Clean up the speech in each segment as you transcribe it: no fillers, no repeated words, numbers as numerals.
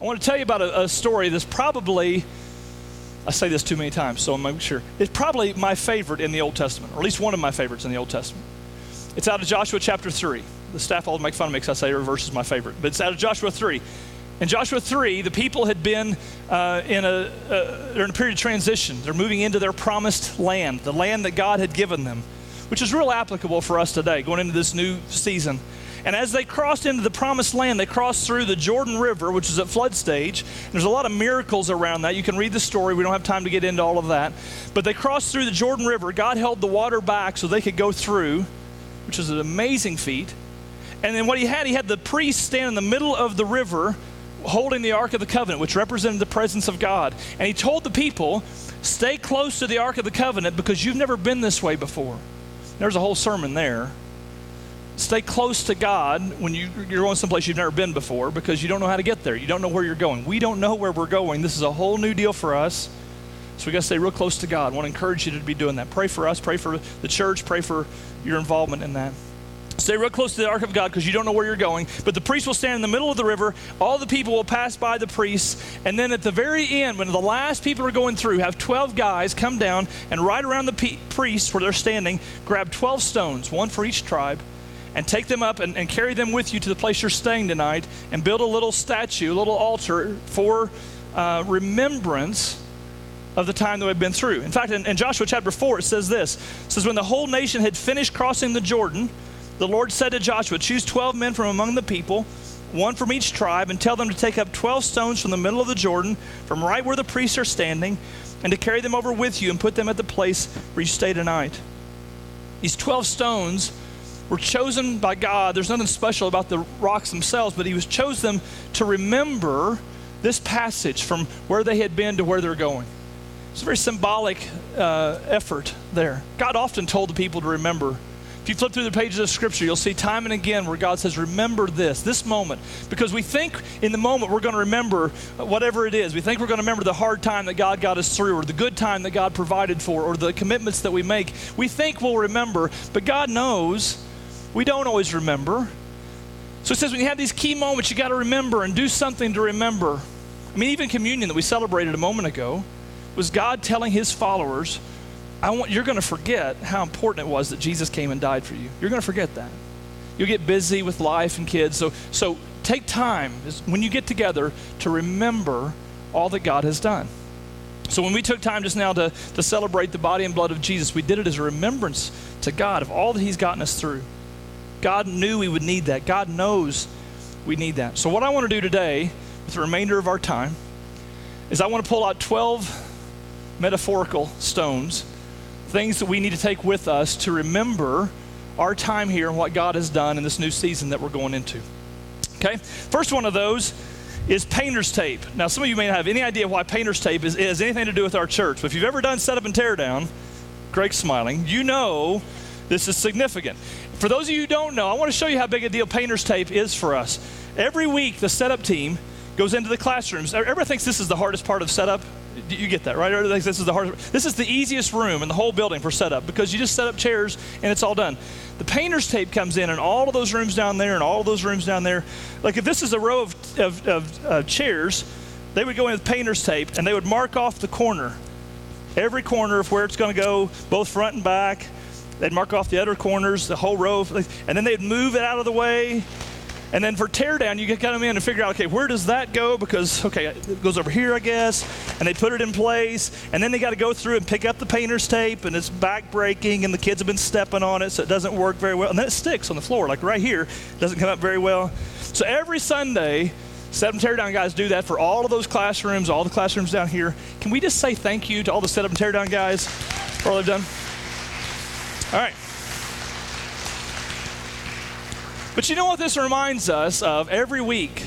I want to tell you about a story that's probably, I say this too many times, so I'm not sure. It's probably my favorite in the Old Testament, or at least one of my favorites in the Old Testament. It's out of Joshua chapter 3. The staff all make fun of me because I say every verse is my favorite, but it's out of Joshua 3. In Joshua 3, the people had been they're in a period of transition. They're moving into their promised land, the land that God had given them, which is real applicable for us today, going into this new season. And as they crossed into the promised land, they crossed through the Jordan River, which is at flood stage. There's a lot of miracles around that. You can read the story. We don't have time to get into all of that. But they crossed through the Jordan River. God held the water back so they could go through, which is an amazing feat. And then what he had the priest stand in the middle of the river holding the Ark of the Covenant, which represented the presence of God. And he told the people, stay close to the Ark of the Covenant because you've never been this way before. There's a whole sermon there. Stay close to God when you're going someplace you've never been before because you don't know how to get there. You don't know where you're going. We don't know where we're going. This is a whole new deal for us. So we got to stay real close to God. I want to encourage you to be doing that. Pray for us. Pray for the church. Pray for your involvement in that. Stay real close to the Ark of God because you don't know where you're going. But the priest will stand in the middle of the river. All the people will pass by the priest. And then at the very end, when the last people are going through, have 12 guys come down and right around the priest where they're standing, grab 12 stones, one for each tribe, and take them up and carry them with you to the place you're staying tonight and build a little statue, a little altar for remembrance of the time that we've been through. In fact, in Joshua chapter 4, it says this. It says, when the whole nation had finished crossing the Jordan, the Lord said to Joshua, choose 12 men from among the people, one from each tribe, and tell them to take up 12 stones from the middle of the Jordan, from right where the priests are standing, and to carry them over with you and put them at the place where you stay tonight. These 12 stones were chosen by God. There's nothing special about the rocks themselves, but he chose them to remember this passage from where they had been to where they're going. It's a very symbolic effort there. God often told the people to remember. If you flip through the pages of Scripture, you'll see time and again where God says, remember this moment. Because we think in the moment we're going to remember whatever it is. We think we're going to remember the hard time that God got us through, or the good time that God provided for, or the commitments that we make. We think we'll remember, but God knows we don't always remember. So it says when you have these key moments, you got to remember and do something to remember. I mean, even communion that we celebrated a moment ago was God telling his followers, you're going to forget how important it was that Jesus came and died for you. You're going to forget that. You'll get busy with life and kids. So take time when you get together to remember all that God has done. So when we took time just now to celebrate the body and blood of Jesus, we did it as a remembrance to God of all that he's gotten us through. God knew we would need that. God knows we need that. So what I want to do today with the remainder of our time is I want to pull out 12 metaphorical stones, things that we need to take with us to remember our time here and what God has done in this new season that we're going into. Okay? First one of those is painter's tape. Now, some of you may not have any idea why painter's tape has anything to do with our church, but if you've ever done setup and tear down, Greg's smiling, you know this is significant. For those of you who don't know, I want to show you how big a deal painter's tape is for us. Every week, the setup team goes into the classrooms. Everybody thinks this is the hardest part of setup. You get that, right? Everybody thinks this is the hardest. This is the easiest room in the whole building for setup because you just set up chairs and it's all done. The painter's tape comes in all of those rooms down there and all of those rooms down there. Like if this is a row of chairs, they would go in with painter's tape and they would mark off the corner. Every corner of where it's going to go, both front and back. They'd mark off the other corners, the whole row, and then they'd move it out of the way. And then for tear down, you get them in and figure out, okay, where does that go? Because, okay, it goes over here, I guess. And they put it in place. And then they got to go through and pick up the painter's tape, and it's back breaking, and the kids have been stepping on it, so it doesn't work very well. And then it sticks on the floor, like right here. It doesn't come up very well. So every Sunday, setup and tear down guys do that for all of those classrooms, all the classrooms down here. Can we just say thank you to all the setup and tear down guys for all they've done? All right. But you know what this reminds us of every week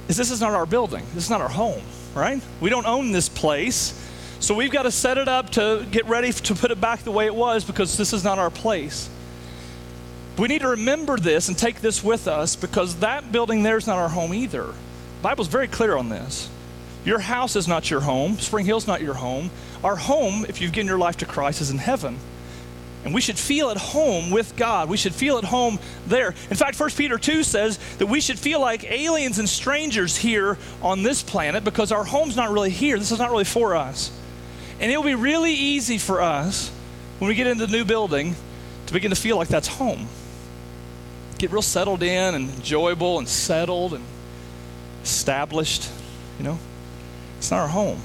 is this is not our building. This is not our home, right? We don't own this place. So we've got to set it up to get ready to put it back the way it was because this is not our place. We need to remember this and take this with us because that building there is not our home either. The Bible's very clear on this. Your house is not your home. Spring Hill's not your home. Our home, if you've given your life to Christ, is in heaven. And we should feel at home with God. We should feel at home there. In fact, 1 Peter 2 says that we should feel like aliens and strangers here on this planet because our home's not really here. This is not really for us. And it'll be really easy for us when we get into the new building to begin to feel like that's home. Get real settled in and enjoyable and settled and established, you know. It's not our home.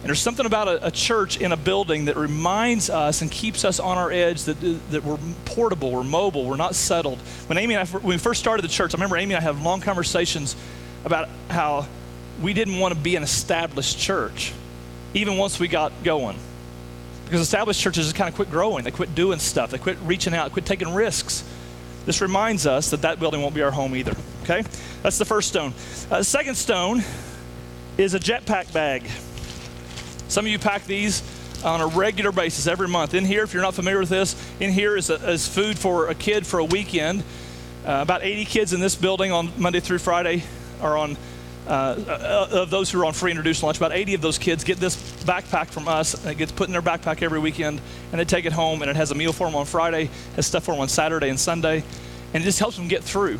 And there's something about a church in a building that reminds us and keeps us on our edge that we're portable, we're mobile, we're not settled. When we first started the church, I remember Amy and I had long conversations about how we didn't want to be an established church, even once we got going. Because established churches just kind of quit growing. They quit doing stuff. They quit reaching out, quit taking risks. This reminds us that building won't be our home either, okay? That's the first stone. The second stone is a jetpack bag. Some of you pack these on a regular basis every month. In here, if you're not familiar with this, in here is food for a kid for a weekend. About 80 kids in this building on Monday through Friday are on, of those who are on free and reduced lunch, about 80 of those kids get this backpack from us, and it gets put in their backpack every weekend, and they take it home, and it has a meal for them on Friday, has stuff for them on Saturday and Sunday, and it just helps them get through.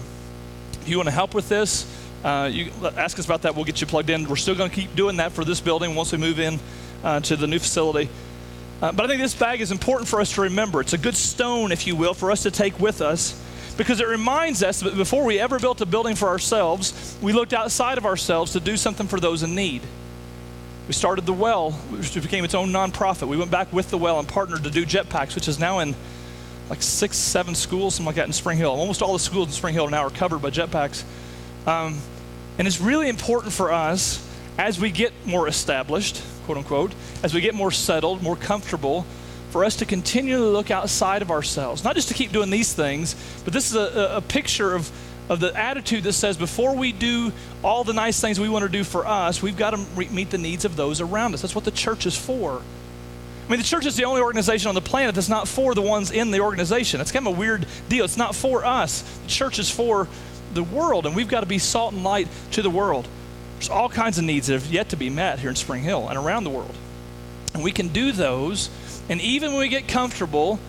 If you want to help with this, you ask us about that. We'll get you plugged in. We're still going to keep doing that for this building once we move in to the new facility. But I think this bag is important for us to remember. It's a good stone, if you will, for us to take with us, because it reminds us that before we ever built a building for ourselves, we looked outside of ourselves to do something for those in need. We started the Well, which became its own nonprofit. We went back with the Well and partnered to do jetpacks, which is now in like 6, 7 schools, something like that in Spring Hill. Almost all the schools in Spring Hill now are covered by jetpacks. And it's really important for us as we get more established, quote unquote, as we get more settled, more comfortable, for us to continually look outside of ourselves. Not just to keep doing these things, but this is a picture of the attitude that says before we do all the nice things we want to do for us, we've got to meet the needs of those around us. That's what the church is for. I mean, the church is the only organization on the planet that's not for the ones in the organization. It's kind of a weird deal. It's not for us. The church is for the world, and we've got to be salt and light to the world. There's all kinds of needs that have yet to be met here in Spring Hill and around the world. And we can do those, and even when we get comfortable,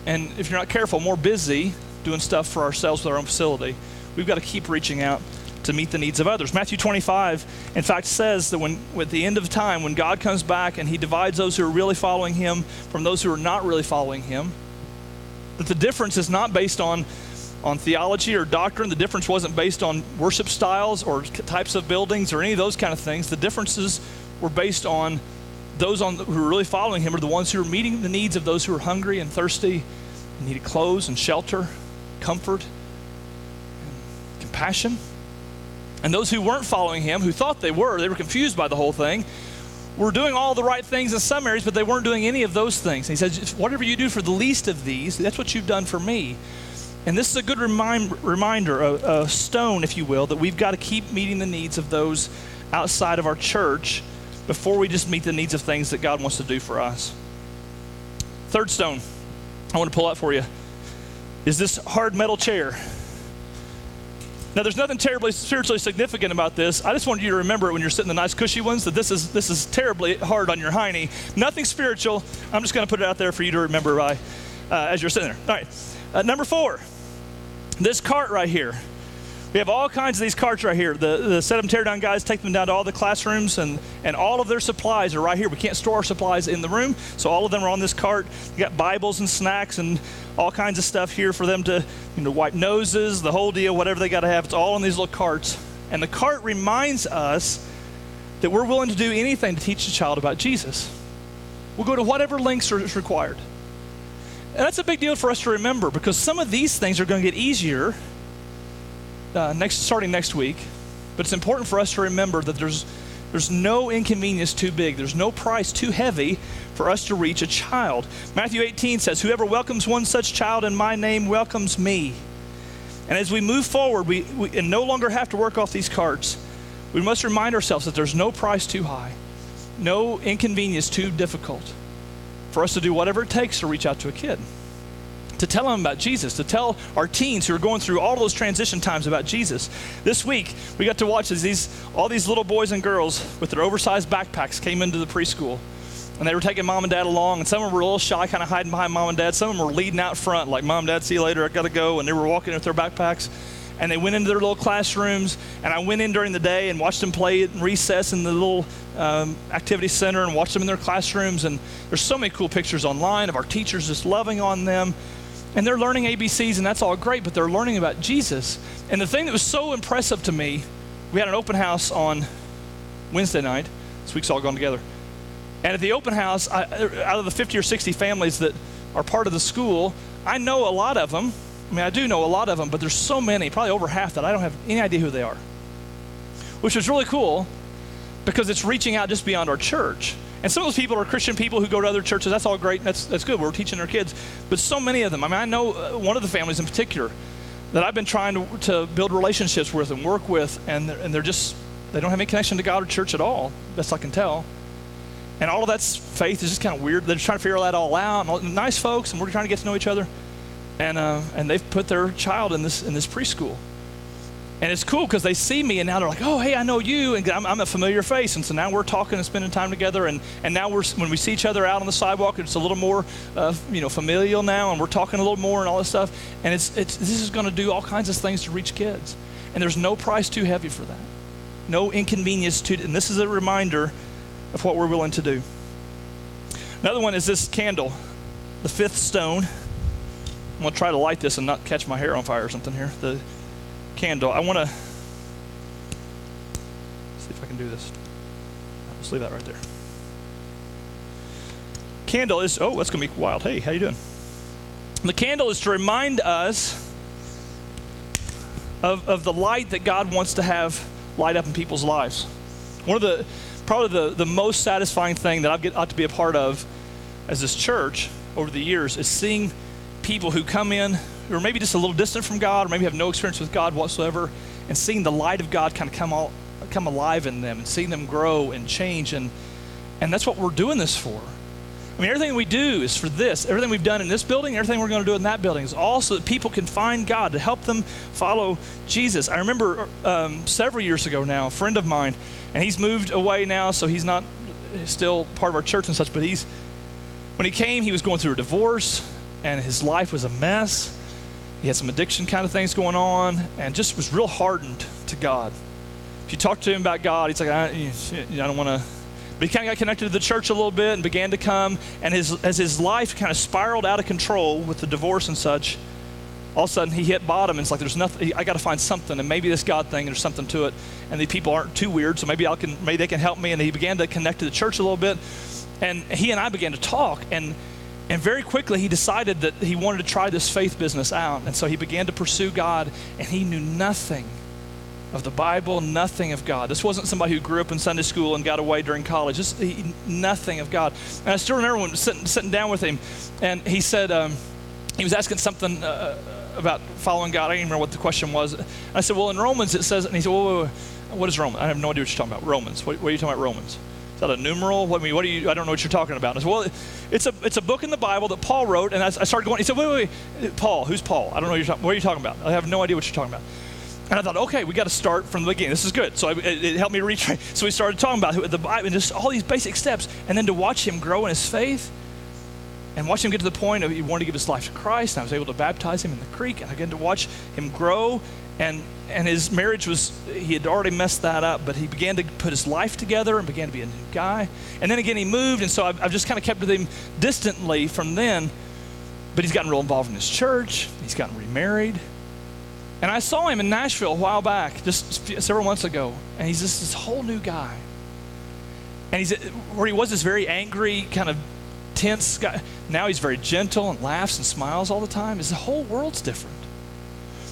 and if you're not careful, more busy doing stuff for ourselves with our own facility, we've got to keep reaching out to meet the needs of others. Matthew 25, in fact, says that at the end of time, when God comes back and he divides those who are really following him from those who are not really following him, that the difference is not based on theology or doctrine. The difference wasn't based on worship styles or types of buildings or any of those kind of things. The differences were based on those who are really following him are the ones who are meeting the needs of those who are hungry and thirsty, and needed clothes and shelter, comfort, and compassion. And those who weren't following him, who thought they were confused by the whole thing, were doing all the right things in some areas, but they weren't doing any of those things. And he says, whatever you do for the least of these, that's what you've done for me. And this is a good reminder, a stone, if you will, that we've got to keep meeting the needs of those outside of our church before we just meet the needs of things that God wants to do for us. Third stone I want to pull out for you is this hard metal chair. Now, there's nothing terribly spiritually significant about this. I just wanted you to remember it when you're sitting in the nice cushy ones, that this is terribly hard on your hiney. Nothing spiritual. I'm just going to put it out there for you to remember by as you're sitting there. All right. Number 4. This cart right here. We have all kinds of these carts right here. The set them tear down guys take them down to all the classrooms, and all of their supplies are right here. We can't store our supplies in the room, so all of them are on this cart. You got Bibles and snacks and all kinds of stuff here for them to wipe noses, the whole deal, whatever they got to have. It's all on these little carts. And the cart reminds us that we're willing to do anything to teach a child about Jesus. We'll go to whatever lengths are required. And that's a big deal for us to remember, because some of these things are going to get easier starting next week. But it's important for us to remember that there's no inconvenience too big. There's no price too heavy for us to reach a child. Matthew 18 says, whoever welcomes one such child in my name welcomes me. And as we move forward, we no longer have to work off these carts. We must remind ourselves that there's no price too high, no inconvenience too difficult for us to do whatever it takes to reach out to a kid, to tell them about Jesus, to tell our teens who are going through all those transition times about Jesus. This week, we got to watch as all these little boys and girls with their oversized backpacks came into the preschool. And they were taking mom and dad along, and some of them were a little shy, kind of hiding behind mom and dad. Some of them were leading out front, like, Mom, Dad, see you later, I got to go. And they were walking with their backpacks. And they went into their little classrooms, and I went in during the day and watched them play at recess in the little activity center and watched them in their classrooms. And there's so many cool pictures online of our teachers just loving on them. And they're learning ABCs, and that's all great, but they're learning about Jesus. And the thing that was so impressive to me, we had an open house on Wednesday night. This week's all gone together. And at the open house, out of the 50 or 60 families that are part of the school, I know a lot of them. I mean, I do know a lot of them, but there's so many, probably over half, that I don't have any idea who they are. Which is really cool, because it's reaching out just beyond our church. And some of those people are Christian people who go to other churches. That's all great. That's good. We're teaching our kids. But so many of them. I mean, I know one of the families in particular that I've been trying to build relationships with and work with, and they're just, they don't have any connection to God or church at all, best I can tell. And all of that's faith is just kind of weird. They're trying to figure that all out. And nice folks, and we're trying to get to know each other. And they've put their child in this preschool. And it's cool because they see me, and now they're like, oh, hey, I know you, and I'm a familiar face. And so now we're talking and spending time together, and now when we see each other out on the sidewalk, it's a little more familial now, and we're talking a little more and all this stuff. And this is going to do all kinds of things to reach kids. And there's no price too heavy for that. No inconvenience and this is a reminder of what we're willing to do. Another one is this candle, the fifth stone. I'm going to try to light this and not catch my hair on fire or something here. The candle. I want to see if I can do this. Let's leave that right there. Candle is, oh, that's going to be wild. Hey, how you doing? The candle is to remind us of the light that God wants to have light up in people's lives. Probably the most satisfying thing that I've got to be a part of as this church over the years is seeing people who come in who are maybe just a little distant from God, or maybe have no experience with God whatsoever, and seeing the light of God kind of come alive in them, and seeing them grow and change, and that's what we're doing this for. I mean, everything we do is for this. Everything we've done in this building, everything we're going to do in that building is all so that people can find God, to help them follow Jesus. I remember several years ago now, a friend of mine, and he's moved away now, so he's not still part of our church and such, but when he came, he was going through a divorce, and his life was a mess. He had some addiction kind of things going on, and just was real hardened to God. If you talk to him about God, he's like, I don't want to. But he kind of got connected to the church a little bit and began to come. And as his life kind of spiraled out of control with the divorce and such, all of a sudden he hit bottom, and it's like, there's nothing. I got to find something, and maybe this God thing, there's something to it. And the people aren't too weird, so maybe they can help me. And he began to connect to the church a little bit, and he and I began to talk. And very quickly he decided that he wanted to try this faith business out. And so he began to pursue God, and he knew nothing of the Bible, nothing of God. This wasn't somebody who grew up in Sunday school and got away during college. Nothing of God. And I still remember when sitting down with him, and he said, he was asking something about following God. I don't even remember what the question was. And I said, well, in Romans it says, and he said, whoa, what is Romans? I have no idea what you're talking about. Romans. What are you talking about, Romans? Is that a numeral? I don't know what you're talking about. I said, well, it's a book in the Bible that Paul wrote, and I started going. He said, wait, Paul, who's Paul? I don't know what are you talking about? I have no idea what you're talking about. And I thought, okay, we got to start from the beginning. This is good. So it helped me retrain. So we started talking about the Bible and just all these basic steps, and then to watch him grow in his faith, and watch him get to the point of he wanted to give his life to Christ. And I was able to baptize him in the creek, and I began to watch him grow. And his marriage he had already messed that up, but he began to put his life together and began to be a new guy. And then again, he moved, and so I've just kind of kept with him distantly from then. But he's gotten real involved in his church. He's gotten remarried. And I saw him in Nashville a while back, just several months ago, and he's just this whole new guy. And where he was this very angry, kind of tense guy, now he's very gentle and laughs and smiles all the time. The whole world's different.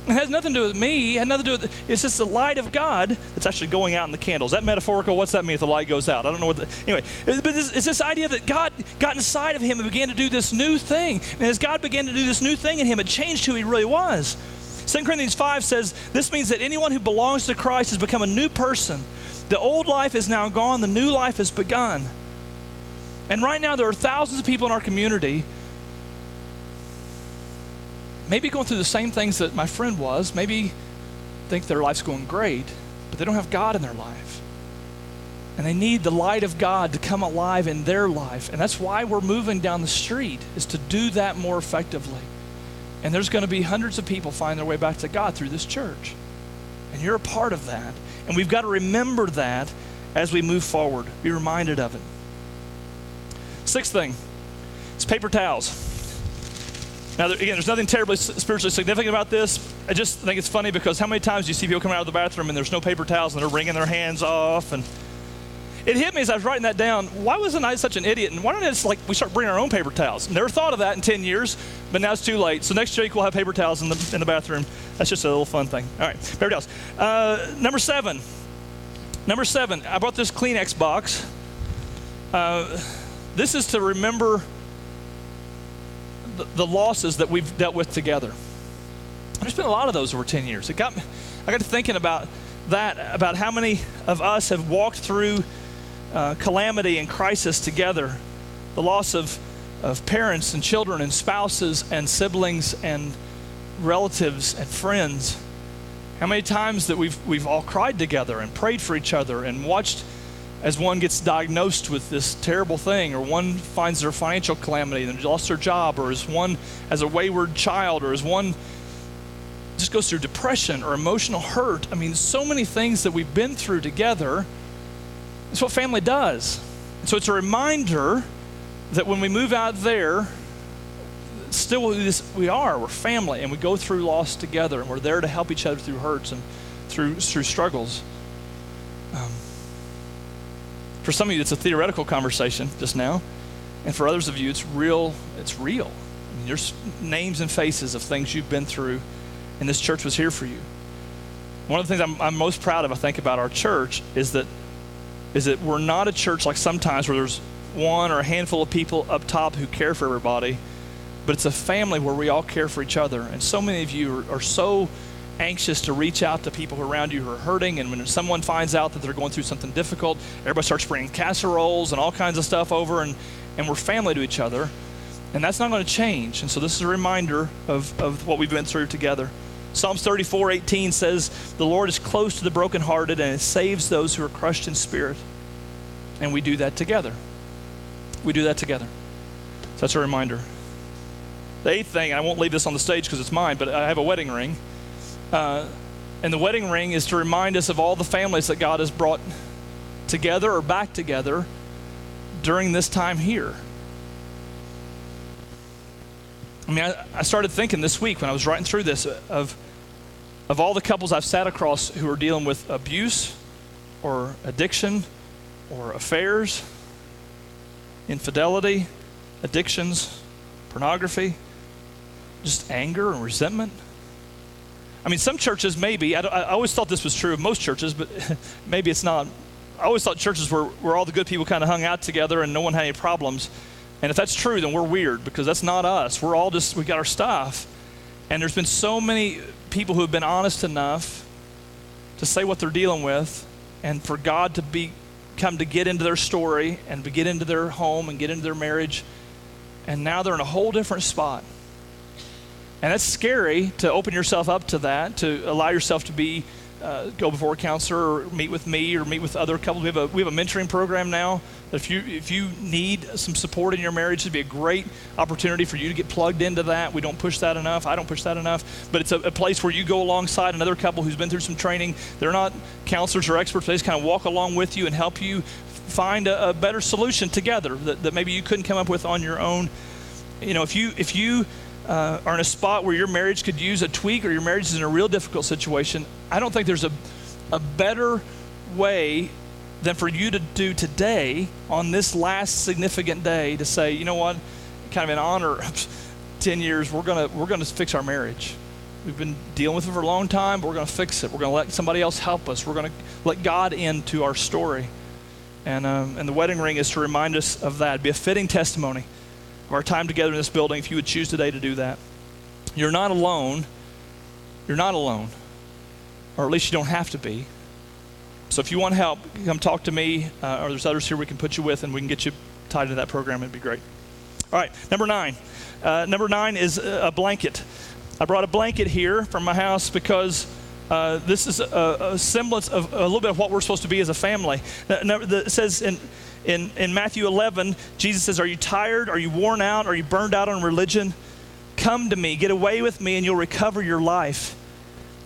It has nothing to do with me. It had nothing to do with it's just the light of God that's actually going out in the candle. Is that metaphorical? What's that mean if the light goes out? I don't know anyway, but it's this idea that God got inside of him and began to do this new thing. And as God began to do this new thing in him, it changed who he really was. 2 Corinthians 5 says, this means that anyone who belongs to Christ has become a new person. The old life is now gone. The new life has begun. And right now there are thousands of people in our community maybe going through the same things that my friend was, maybe think their life's going great, but they don't have God in their life. And they need the light of God to come alive in their life. And that's why we're moving down the street, is to do that more effectively. And there's going to be hundreds of people find their way back to God through this church. And you're a part of that. And we've got to remember that as we move forward. Be reminded of it. Sixth thing is paper towels. Now, again, there's nothing terribly spiritually significant about this. I just think it's funny because how many times do you see people come out of the bathroom and there's no paper towels and they're wringing their hands off? And it hit me as I was writing that down. Why wasn't I such an idiot? And why don't I just we start bringing our own paper towels? Never thought of that in 10 years, but now it's too late. So next week we'll have paper towels in the bathroom. That's just a little fun thing. All right, paper towels. Number seven, I brought this Kleenex box. This is to remember the losses that we've dealt with together. There's been a lot of those over 10 years. I got to thinking about that, about how many of us have walked through calamity and crisis together. The loss of parents and children and spouses and siblings and relatives and friends. How many times that we've all cried together and prayed for each other and watched as one gets diagnosed with this terrible thing, or one finds their financial calamity and lost their job, or as one as a wayward child, or as one just goes through depression or emotional hurt. I mean, so many things that we've been through together. It's what family does. And so it's a reminder that when we move out there, still we're family, and we go through loss together, and we're there to help each other through hurts and through struggles. For some of you, it's a theoretical conversation just now, and for others of you, it's real. It's real. I mean, there's names and faces of things you've been through, and this church was here for you. One of the things I'm most proud of, I think, about our church is that we're not a church like sometimes where there's one or a handful of people up top who care for everybody, but it's a family where we all care for each other. And so many of you are so anxious to reach out to people around you who are hurting, and when someone finds out that they're going through something difficult, everybody starts bringing casseroles and all kinds of stuff over, and we're family to each other, and that's not going to change. And so this is a reminder of what we've been through together. Psalms 34:18 says, "The Lord is close to the brokenhearted, and it saves those who are crushed in spirit." And we do that together. We do that together. So that's a reminder. The eighth thing, and I won't leave this on the stage because it's mine, but I have a wedding ring. And the wedding ring is to remind us of all the families that God has brought together or back together during this time here. I mean, I started thinking this week when I was writing through this of all the couples I've sat across who are dealing with abuse or addiction or affairs, infidelity, addictions, pornography, just anger and resentment. I mean, some churches maybe, I always thought this was true of most churches, but maybe it's not. I always thought churches where all the good people kind of hung out together and no one had any problems. And if that's true, then we're weird, because that's not us. We got our stuff. And there's been so many people who have been honest enough to say what they're dealing with, and for God to come to get into their story and to get into their home and get into their marriage. And now they're in a whole different spot. And that's scary to open yourself up to that, to allow yourself to go before a counselor or meet with me or meet with other couples. We have a mentoring program now that if you need some support in your marriage, it'd be a great opportunity for you to get plugged into that. We don't push that enough. I don't push that enough. But it's a place where you go alongside another couple who's been through some training. They're not counselors or experts. They just kind of walk along with you and help you find a better solution together that maybe you couldn't come up with on your own. You know, if you are in a spot where your marriage could use a tweak, or your marriage is in a real difficult situation, I don't think there's a better way than for you to do today on this last significant day to say, you know what, kind of in honor of 10 years, we're gonna fix our marriage. We've been dealing with it for a long time, but we're gonna fix it. We're gonna let somebody else help us. We're gonna let God into our story. And the wedding ring is to remind us of that. It'd be a fitting testimony of our time together in this building if you would choose today to do that. You're not alone. You're not alone. Or at least you don't have to be. So if you want help, come talk to me, or there's others here we can put you with, and we can get you tied into that program. It'd be great. All right, number 9. Number 9 is a blanket. I brought a blanket here from my house because This is a semblance of a little bit of what we're supposed to be as a family. It says in Matthew 11, Jesus says, are you tired? Are you worn out? Are you burned out on religion? Come to me, get away with me, and you'll recover your life.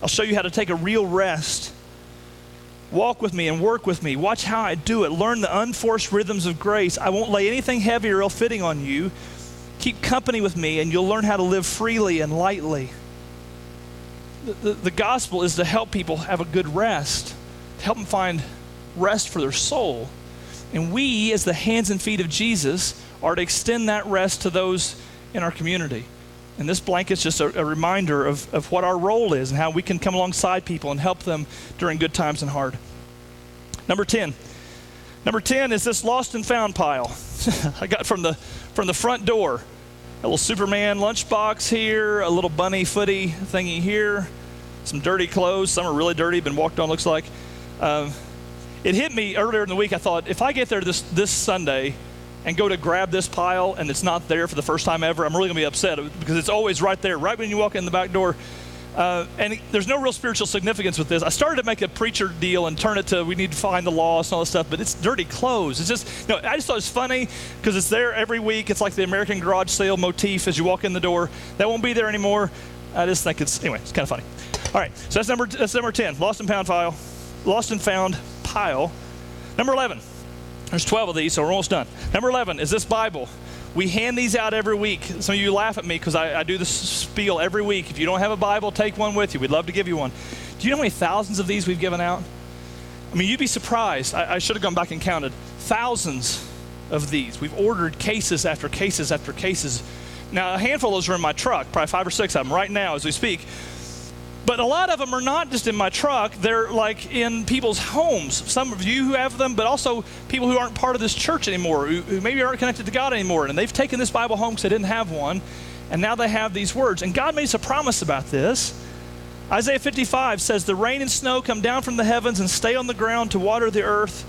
I'll show you how to take a real rest. Walk with me and work with me. Watch how I do it. Learn the unforced rhythms of grace. I won't lay anything heavy or ill-fitting on you. Keep company with me, and you'll learn how to live freely and lightly. The gospel is to help people have a good rest, to help them find rest for their soul. And we, as the hands and feet of Jesus, are to extend that rest to those in our community. And this blanket's just a reminder of what our role is and how we can come alongside people and help them during good times and hard. Number 10. Number 10 is this lost and found pile. I got from the front door. A little Superman lunchbox here, a little bunny footy thingy here, some dirty clothes. Some are really dirty, been walked on, looks like. It hit me earlier in the week. I thought, if I get there this Sunday and go to grab this pile and it's not there for the first time ever, I'm really going to be upset because it's always right there, right when you walk in the back door. And there's no real spiritual significance with this. I started to make a preacher deal and turn it to we need to find the lost and all this stuff, but it's dirty clothes. It's just, I just thought it was funny because it's there every week. It's like the American garage sale motif as you walk in the door. That won't be there anymore. I just think it's kind of funny. All right, so that's number 10, lost and found pile. Number 11, there's 12 of these, so we're almost done. Number 11 is this Bible. We hand these out every week. Some of you laugh at me because I do this spiel every week. If you don't have a Bible, take one with you. We'd love to give you one. Do you know how many thousands of these we've given out? I mean, you'd be surprised. I should have gone back and counted. Thousands of these. We've ordered cases after cases after cases. Now, a handful of those are in my truck, probably 5 or 6 of them right now as we speak. But a lot of them are not just in my truck. They're like in people's homes. Some of you who have them, but also people who aren't part of this church anymore, who maybe aren't connected to God anymore. And they've taken this Bible home because they didn't have one. And now they have these words. And God made us a promise about this. Isaiah 55 says, the rain and snow come down from the heavens and stay on the ground to water the earth.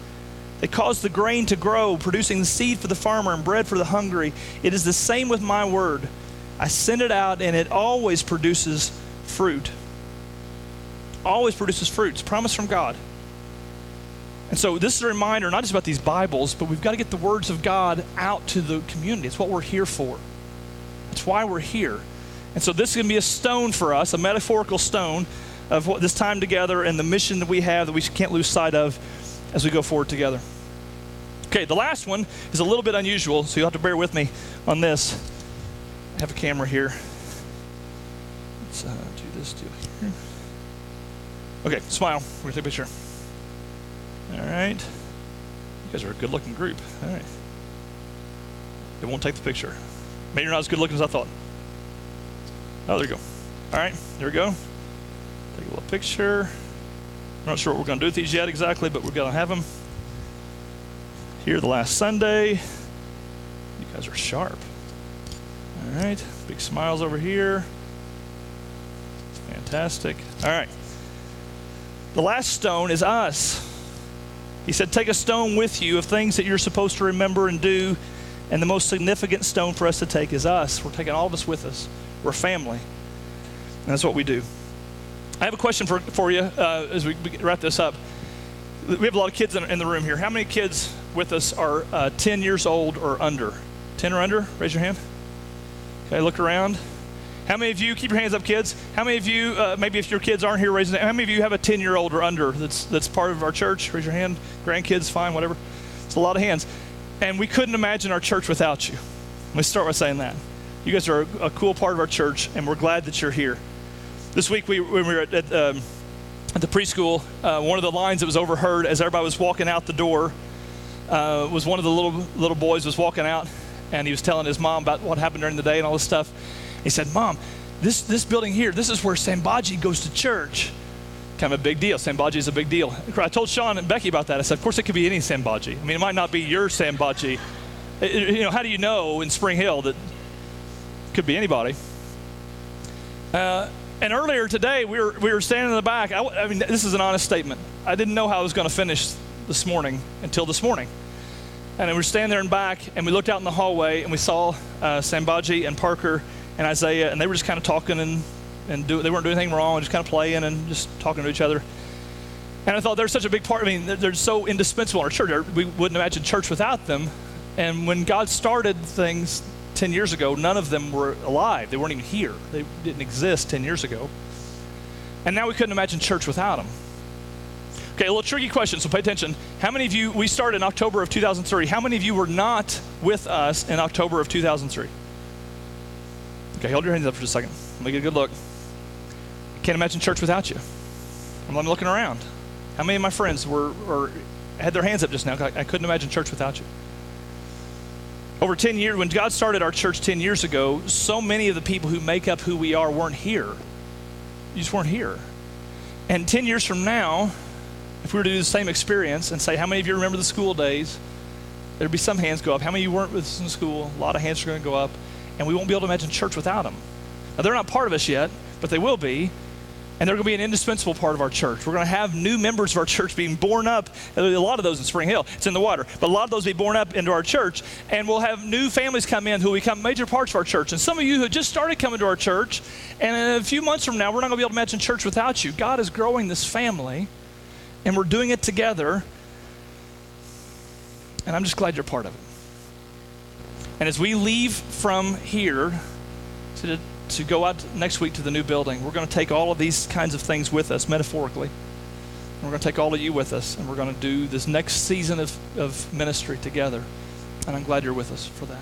They cause the grain to grow, producing the seed for the farmer and bread for the hungry. It is the same with my word. I send it out and it always produces fruit. Always produces fruit. It's a promise from God. And so this is a reminder, not just about these Bibles, but we've got to get the words of God out to the community. It's what we're here for. It's why we're here. And so this is going to be a stone for us, a metaphorical stone of what this time together and the mission that we have that we can't lose sight of as we go forward together. Okay, the last one is a little bit unusual, so you'll have to bear with me on this. I have a camera here. Let's do this deal here. Okay, smile. We're going to take a picture. All right. You guys are a good-looking group. All right. It won't take the picture. Maybe you're not as good-looking as I thought. Oh, there you go. All right, there we go. Take a little picture. I'm not sure what we're going to do with these yet exactly, but we're going to have them here the last Sunday. You guys are sharp. All right, big smiles over here. Fantastic. All right. The last stone is us. He said, take a stone with you of things that you're supposed to remember and do. And the most significant stone for us to take is us. We're taking all of us with us. We're family. And that's what we do. I have a question for you as we wrap this up. We have a lot of kids in the room here. How many kids with us are 10 years old or under? 10 or under? Raise your hand. Okay, look around. How many of you, keep your hands up, kids. How many of you, maybe if your kids aren't here, raise your hand. How many of you have a 10-year-old or under that's part of our church? Raise your hand. Grandkids, fine, whatever. It's a lot of hands. And we couldn't imagine our church without you. Let me start by saying that. You guys are a cool part of our church, and we're glad that you're here. This week, when we were at the preschool, one of the lines that was overheard as everybody was walking out the door was one of the little boys was walking out, and he was telling his mom about what happened during the day and all this stuff. He said, Mom, this building here, this is where Sambaji goes to church. Kind of a big deal. Sambaji is a big deal. I told Sean and Becky about that. I said, of course it could be any Sambaji. I mean, it might not be your Sambaji. How do you know in Spring Hill that it could be anybody? And earlier today, we were standing in the back. I mean, this is an honest statement. I didn't know how I was going to finish this morning until this morning. And we were standing there in back, and we looked out in the hallway, and we saw Sambaji and Parker and Isaiah, and they were just kind of talking in and they weren't doing anything wrong, just kind of playing and just talking to each other. And I thought they're such a big part. I mean, they're so indispensable in our church. We wouldn't imagine church without them. And when God started things 10 years ago, none of them were alive. They weren't even here. They didn't exist 10 years ago. And now we couldn't imagine church without them. Okay, a little tricky question, so pay attention. How many of you, we started in October of 2003. How many of you were not with us in October of 2003? Okay, hold your hands up for just a second. Let me get a good look. Can't imagine church without you. I'm looking around. How many of my friends had their hands up just now? I couldn't imagine church without you. Over 10 years, when God started our church 10 years ago, so many of the people who make up who we are weren't here. You just weren't here. And 10 years from now, if we were to do the same experience and say, how many of you remember the school days? There'd be some hands go up. How many of you weren't with us in school? A lot of hands are going to go up. And we won't be able to imagine church without them. Now, they're not part of us yet, but they will be. And they're going to be an indispensable part of our church. We're going to have new members of our church being born up. A lot of those in Spring Hill. It's in the water. But a lot of those will be born up into our church. And we'll have new families come in who will become major parts of our church. And some of you who just started coming to our church, and in a few months from now, we're not going to be able to imagine church without you. God is growing this family, and we're doing it together. And I'm just glad you're part of it. And as we leave from here to go out next week to the new building, we're going to take all of these kinds of things with us, metaphorically. And we're going to take all of you with us, and we're going to do this next season of ministry together. And I'm glad you're with us for that.